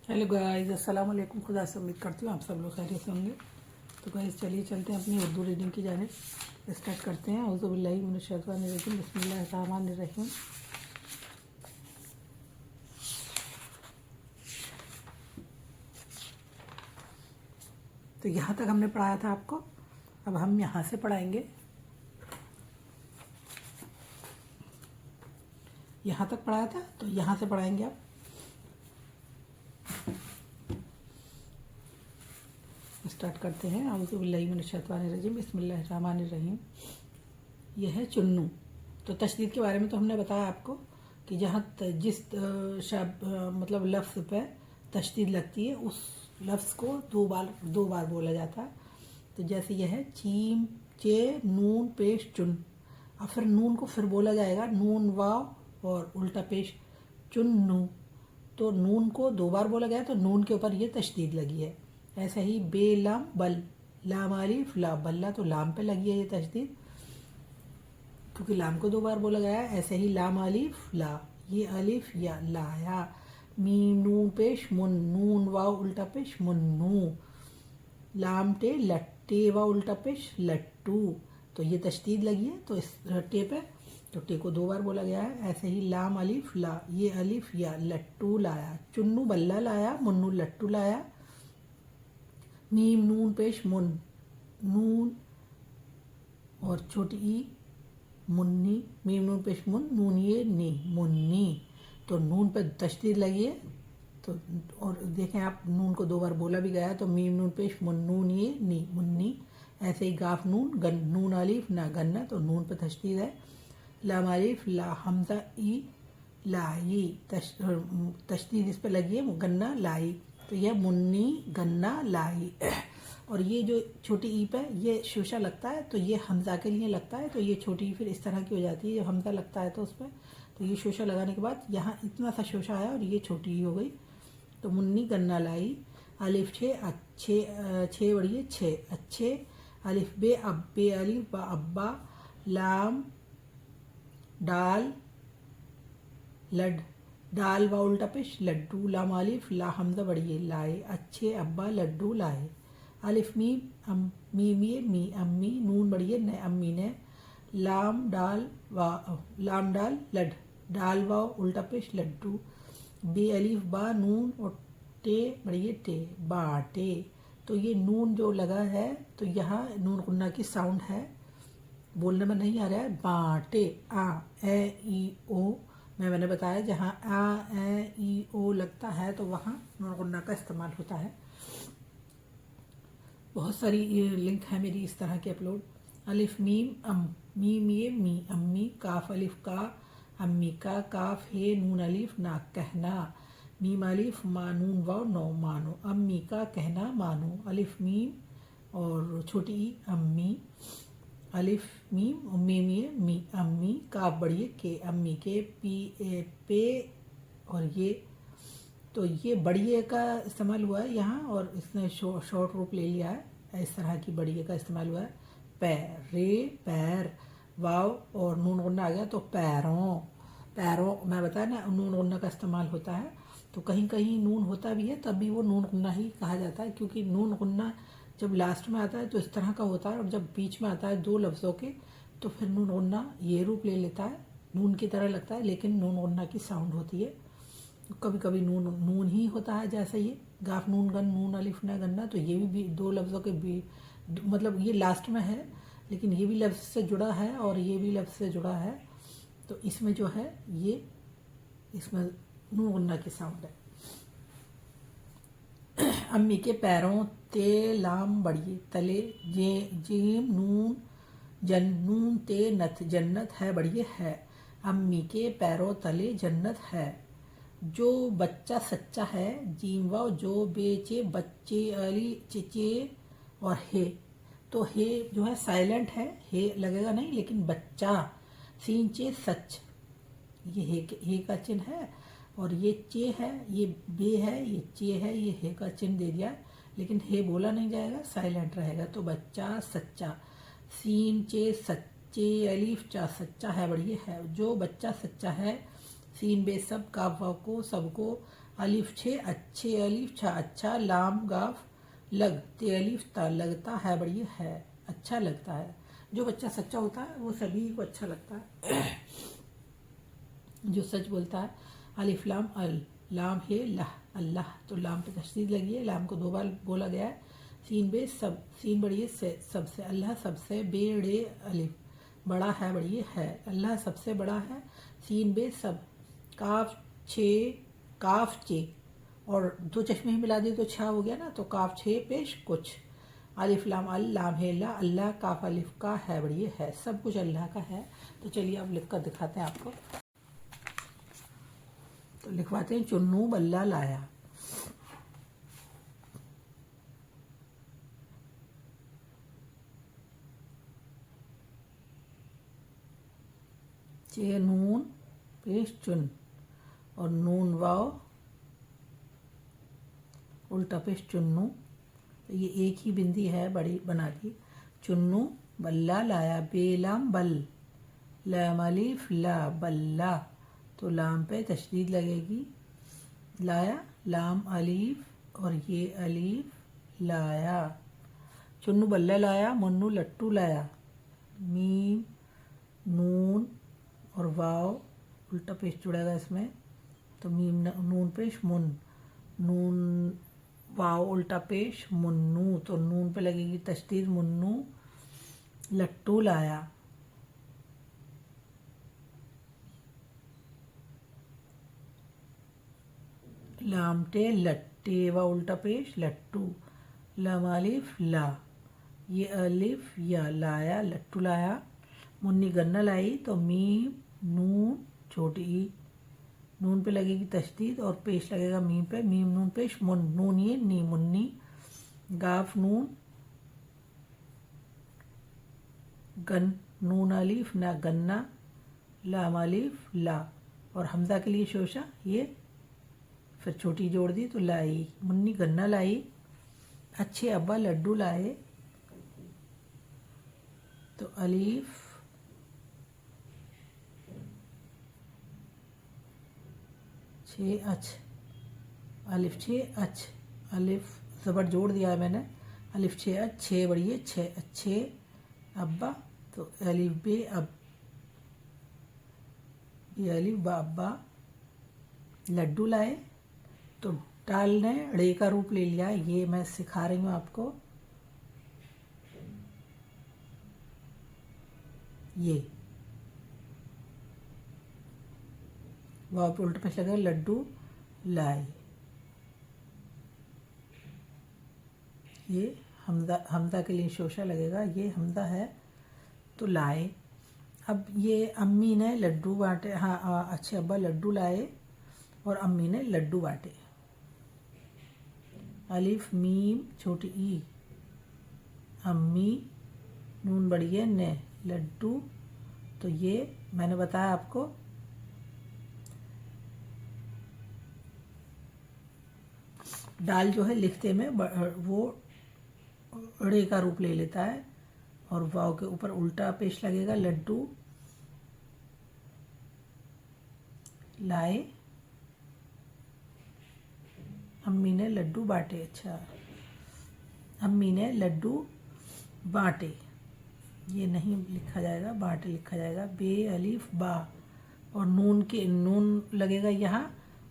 Hello guys, अस्सलाम वालेकुम। खुदा से उम्मीद करती हूँ आप सब लोग खैरियत से होंगे। तो गाइस चलिए चलते हैं अपनी उर्दू रीडिंग की जानिब। स्टार्ट करते हैं। औज़ु बिल्लाहि मिनश शैतानिर रजीम, बिस्मिल्लाहिर रहमानिर रहीम। तो यहाँ तक हमने पढ़ाया था आपको। अब हम यहाँ से पढ़ाएंगे। यहाँ तक पढ़ाया था तो यहाँ से पढ़ाएंगे आप। स्टार्ट करते हैं। औज़ु बिल्लाहि मिनश शैतानिर रजीम, बिस्मिल्लाहिर रहमानिर रहीम। यह है चुन्नू। तो तशदीद के बारे में तो हमने बताया आपको कि जहाँ जिस मतलब लफ्ज़ पे तशदीद लगती है उस लफ्ज़ को दो बार बोला जाता है। तो जैसे यह है चीम चे नून पेश चुन। और फिर नून को फिर बोला जाएगा नून वाव और उल्टा पेश चुन्नू। तो नून को दो बार बोला गया तो नून के ऊपर ये तशदीद लगी है। ऐसे ही बेलाम बल, लाम अलिफ ला, बल्ला तो लाम पे लगी है ये तशदीद क्योंकि लाम को दो बार बोला गया है। ऐसे ही लाम अलिफ ला, ये अलिफ या लाया। मीम नून पेश मुन, नून वाव उल्टा पेश मुन्नू। लाम टे लट्टे वाव उल्टा पेश लट्टू। तो ये तशदीद लगी है तो इस टे पे तो टे को दो बार बोला गया है। ऐसे ही लाम अलिफ ला, ये अलिफ या लट्टू लाया। चुन्नू बल्ला लाया, मुन्नू लट्टू लाया। मीम नून पेश मुन, नून और छोटी ई मुन्नी। मीम नून पेश मुन, नून ये नी, मुन्नी। तो नून पे तशदीद लगी है तो और देखें आप नून को दो बार बोला भी गया है। तो मीम नून पेश मुन, नून ये नी, मुन्नी। ऐसे ही गाफ नून गन, नून अलिफ ना, गन्ना तो नून पे तशदीद है। लाम अलिफ ला, हमजा ई लाई, तशदीद इस पे लगी है गन्ना लाई। तो यह मुन्नी गन्ना लाई। और ये जो छोटी ई पे ये शोशा लगता है तो ये हमजा के लिए लगता है। तो ये छोटी ई फिर इस तरह की हो जाती है जब हमजा लगता है तो उस पर तो ये शोशा लगाने के बाद यहाँ इतना सा शोशा है और ये छोटी ई हो गई। तो मुन्नी गन्ना लाई। अलिफ छे अच्छे, छे बढ़िए छे अच्छे। अलिफ बे अब्बे, अलिफ बा अब्बा। लाम डाल लड, डाल व उल्टा पेश लड्डू। लाम अलिफ ला, हमजा बढ़िए लाए, अच्छे अब्बा लड्डू लाए। अलिफ मीम मीम ये मी, अम्मी। नून बढ़िए न, अम्मी ने। लाम डाल लड, डाल वाव उल्टा पेश लड्डू। बे अलिफ बा, नून और टे बढ़िए टे, बाटे। तो ये नून जो लगा है तो यहाँ नून गुन्ना की साउंड है, बोलने में नहीं आ रहा है। बाटे आ ए ई ओ मैंने बताया जहाँ आ ए ई ओ लगता है तो वहाँ नून गुन्ना का इस्तेमाल होता है। बहुत सारी लिंक है मेरी इस तरह के अपलोड। अलिफ मीम अम, मीम ये मी, अम्मी। काफ अलिफ का, अम्मी का। काफ हे नून अलिफ ना, कहना। मीम अलिफ मा, नून वाव नो, मानो। अम्मी का कहना मानो। अलिफ मीम और छोटी ई अम्मी। अलिफ मीम मीम ये मी, अम्मी। काफ बढ़िए के, अम्मी के। पी ए पे और ये तो ये बढ़िए का इस्तेमाल हुआ है यहाँ और इसने शॉर्ट रूप ले लिया है। इस तरह की बढ़िए का इस्तेमाल हुआ है। पैर रे पैर, वाव और नून गुन्ना आ गया तो पैरों। पैरों मैं बताया ना नून गुन्ना का इस्तेमाल होता है। तो कहीं कहीं नून होता भी है तब भी वो नून गुन्ना ही कहा जाता है क्योंकि नून गुन्ना जब लास्ट में आता है तो इस तरह का होता है और जब बीच में आता है दो लफ्ज़ों के तो फिर नून गुन्ना ये रूप ले लेता है। नून की तरह लगता है लेकिन नून गुन्ना की साउंड होती है। कभी कभी नून ही होता है जैसे ये गाफ नून गन, नून अलिफ न गन्ना। तो ये भी दो लफ्ज़ों के भी मतलब ये लास्ट में है लेकिन ये भी लफ्ज़ से जुड़ा है और ये भी लफ्ज़ से जुड़ा है। तो इसमें जो है ये इसमें नून गुन्ना की साउंड है। अम्मी के पैरों ते लाम बढ़िए तले। जे जीम नून जन, नून ते नथ, जन्नत है बढ़िए है। अम्मी के पैरों तले जन्नत है। जो बच्चा सच्चा है, जीम वाव जो बेचे बच्चे, अली चिचे और हे। तो हे जो है साइलेंट है, हे लगेगा नहीं लेकिन बच्चा। सीन चे सच, ये हे का चिन्ह है और ये चे है, ये बे है, ये चे है, ये हे का चिन्ह दे दिया लेकिन हे बोला नहीं जाएगा, साइलेंट रहेगा। तो बच्चा सच्चा। सीन चे सच्चे, अलीफ चा सच्चा है बढ़िया है। जो बच्चा सच्चा है, सीन बे सब, काफ वाव को, सबको, अलिफ छे अच्छे, अलिफ छा अच्छा, लाम गाफ लग, ते अलिफ ता लगता है बढ़िया है, अच्छा लगता है। जो बच्चा सच्चा होता है वो सभी को अच्छा लगता है। जो सच बोलता है। अलिफ लाम अल, लाम है लह, अल्लाह, तो लाम पे तशदीद लगी है, लाम को 2 बार बोला गया है। सीन बे सब, सीन बढ़िए से, सबसे, अल्लाह सबसे, बेड़े अलिफ बड़ा है बढ़िए है, अल्लाह सबसे बड़ा है। सीन बे सब, काफ छे, काफ चे, और 2 चश्मे ही मिला दिए तो छा हो गया ना, तो काफ छे पेश कुछ। अलिफ लाम अल, लाम है ला, अल्लाह काफ अलिफ का है बढ़िए है, सब कुछ अल्लाह का है। तो चलिए अब लिख कर दिखाते हैं आपको। तो लिखवाते हैं, चुन्नू बल्ला लाया। चे नून पेश चुन, और नून वाव उल्टा पेश चुन्नू, तो ये एक ही बिंदी है बड़ी बना दी। चुन्नू बल्ला लाया, बेलाम बल, लाम अलिफ ला, बल्ला, तो लाम पे तशदीद लगेगी। लाया लाम अलिफ, और ये अलिफ लाया। चुन्नू बल्ला लाया, मुन्नू लट्टू लाया, मीम नून और वाव उल्टा पेश जुड़ेगा इसमें, तो मीम नून पेश मुन, नून वाव उल्टा पेश मुन्नू, तो नून पे लगेगी तशदीद, मुन्नू लट्टू लाया। लामटे लट्टे व उल्टा पेश लट्टू, लम अलिफ ला, ये अलिफ या लाया, लट्टू लाया। मुन्नी गन्ना लाई, तो मीम नून छोटी ई, नून पे लगेगी तशदीद और पेश लगेगा मीम पे, मीम नून पेश मुन, नून ये नी मुन्नी, गाफ नून गन, नून अलिफ ना गन्ना, लाम अलिफ ला, और हमजा के लिए शोशा, ये फिर छोटी जोड़ दी तो लाई, मुन्नी गन्ना लाई, अच्छे अब्बा लड्डू लाए, तो अलिफ छे अच, अलिफ छे अच, अलिफ ज़बर जोड़ दिया है मैंने, अलिफ छे अच, छे बढ़िए छे अच्छे अब्बा, तो अलिफ बे अब, ये अलिफ बा अब्बा, लड्डू लाए, तो डाल ने ड़े का रूप ले लिया, ये मैं सिखा रही हूँ आपको। ये वाव पे उल्टा पेश लगेगा, लड्डू लाए, ये हमदा, हमदा के लिए शोशा लगेगा, ये हमदा है, तो लाए। अब ये अम्मी ने लड्डू बांटे, हाँ अच्छे अब्बा लड्डू लाए और अम्मी ने लड्डू बांटे। अलिफ मीम छोटी ई, अम्मी नून बड़ी है ने, लड्डू, तो ये मैंने बताया आपको डाल जो है लिखते में वो ड़े का रूप ले लेता है, और वाव के ऊपर उल्टा पेश लगेगा, लड्डू लाए, अम्मी ने लड्डू बांटे, अच्छा अम्मी ने लड्डू बांटे, ये नहीं लिखा जाएगा, बांटे लिखा जाएगा, बे अलिफ बा, और नून के नून लगेगा यहाँ,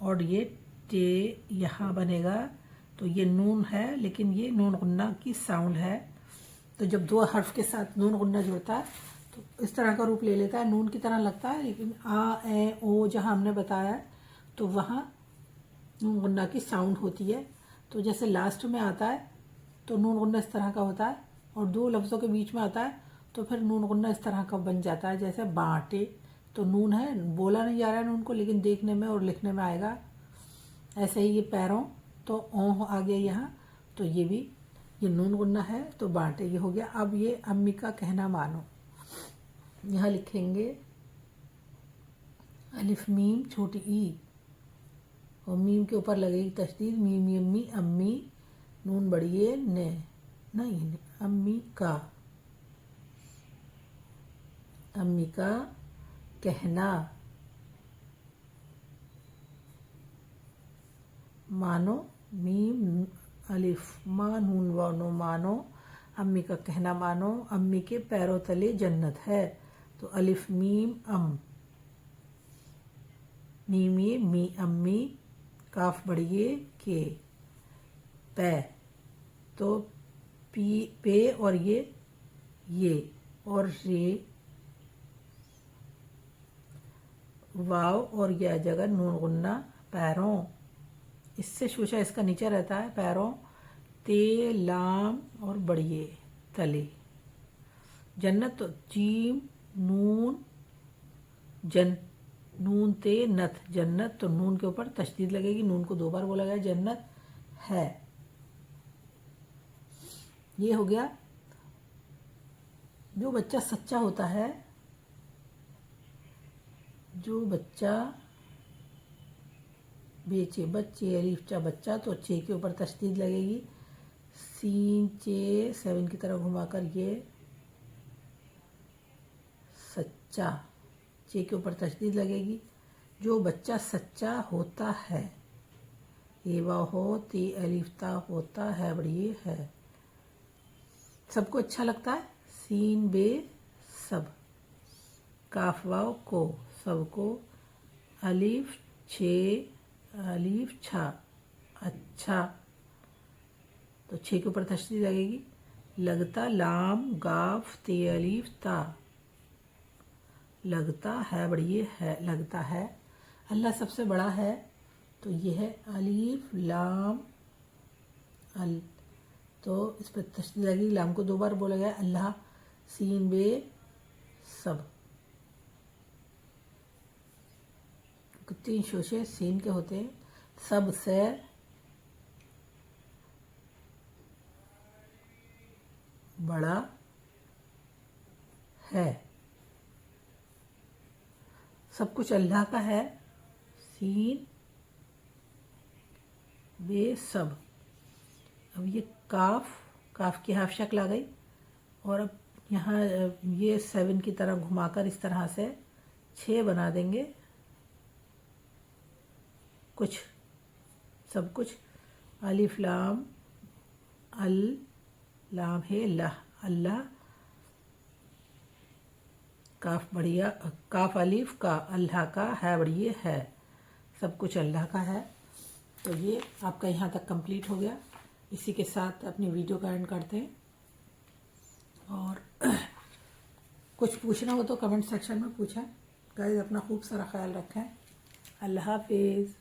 और ये टे यहाँ बनेगा, तो ये नून है लेकिन ये नून गुन्ना की साउंड है, तो जब 2 हर्फ के साथ नून गुन्ना जुड़ता है तो इस तरह का रूप ले लेता है, नून की तरह लगता है, लेकिन आ ए ओ जहाँ हमने बताया है तो वहाँ नून गुन्ना की साउंड होती है। तो जैसे लास्ट में आता है तो नून गुन्ना इस तरह का होता है, और 2 लफ्ज़ों के बीच में आता है तो फिर नून गुन्ना इस तरह का बन जाता है, जैसे बांटे, तो नून है, बोला नहीं जा रहा है नून को, लेकिन देखने में और लिखने में आएगा। ऐसे ही ये पैरों, तो ओह आ गया यहाँ, तो ये भी ये नून गुन्ना है, तो बांटे ये हो गया। अब ये अम्मी का कहना मानो, यहाँ लिखेंगे अलिफ मीम छोटी ई, और मीम के ऊपर लगेगी तशदीद, मीम यम्मी अम्मी, नून बड़ी है ने, नहीं अम्मी का, अम्मी का कहना, मानो, मीम अलिफ मा नून वानो मानो, अम्मी का कहना मानो, अम्मी के पैरों तले जन्नत है, तो अलिफ मीम अम, मीम ये मी अम्मी, काफ बढ़िए के, पै, तो पी पे और ये और रे, वाव और यह जगह नून गुन्ना, पैरों, इससे शूशा इसका नीचे रहता है पैरों, ते लाम और बढ़िए तले, जन्नत तो जीम नून नून ते नथ जन्नत, तो नून के ऊपर तशदीद लगेगी, नून को 2 बार बोला गया, जन्नत है। ये हो गया। जो बच्चा सच्चा होता है, जो बच्चा बेचे, बच्चे अलीफ चा बच्चा, तो चे के ऊपर तशदीद लगेगी, सीन चे 7 की तरफ घुमाकर ये सच्चा, चे के ऊपर तशदीद लगेगी। जो बच्चा सच्चा होता है, एवा हो ती अलीफता होता है बढ़िए है, सबको अच्छा लगता है, सीन बे सब, काफ वाव को सबको, अलीफ छे अलीफ छा अच्छा, तो छे के ऊपर तशदीद लगेगी, लगता लाम गाफ ते अलीफ ता, लगता है बढ़िए है, लगता है। अल्लाह सबसे बड़ा है, तो यह है अलीफ लाम अल, तो इस पर तशदीद लगेगी, लाम को 2 बार बोला गया, अल्लाह सीन बे सब, 3 शोशे सीन के होते हैं, सब से बड़ा है, सब कुछ अल्लाह का है, सीन बे सब। अब ये काफ की हाफ शक्ल आ गई, और अब यहाँ ये 7 की तरह घुमाकर इस तरह से 6 बना देंगे, कुछ सब कुछ, अलिफ लाम अल, लाम है लह अल्लाह, काफ बढ़िया, काफ अलिफ का, अल्लाह का, है बढ़िए है, सब कुछ अल्लाह का है। तो ये आपका यहाँ तक कंप्लीट हो गया। इसी के साथ अपनी वीडियो का एंड करते हैं, और कुछ पूछना हो तो कमेंट सेक्शन में पूछें। गाइस अपना खूब सारा ख्याल रखें। अल्लाह हाफिज़।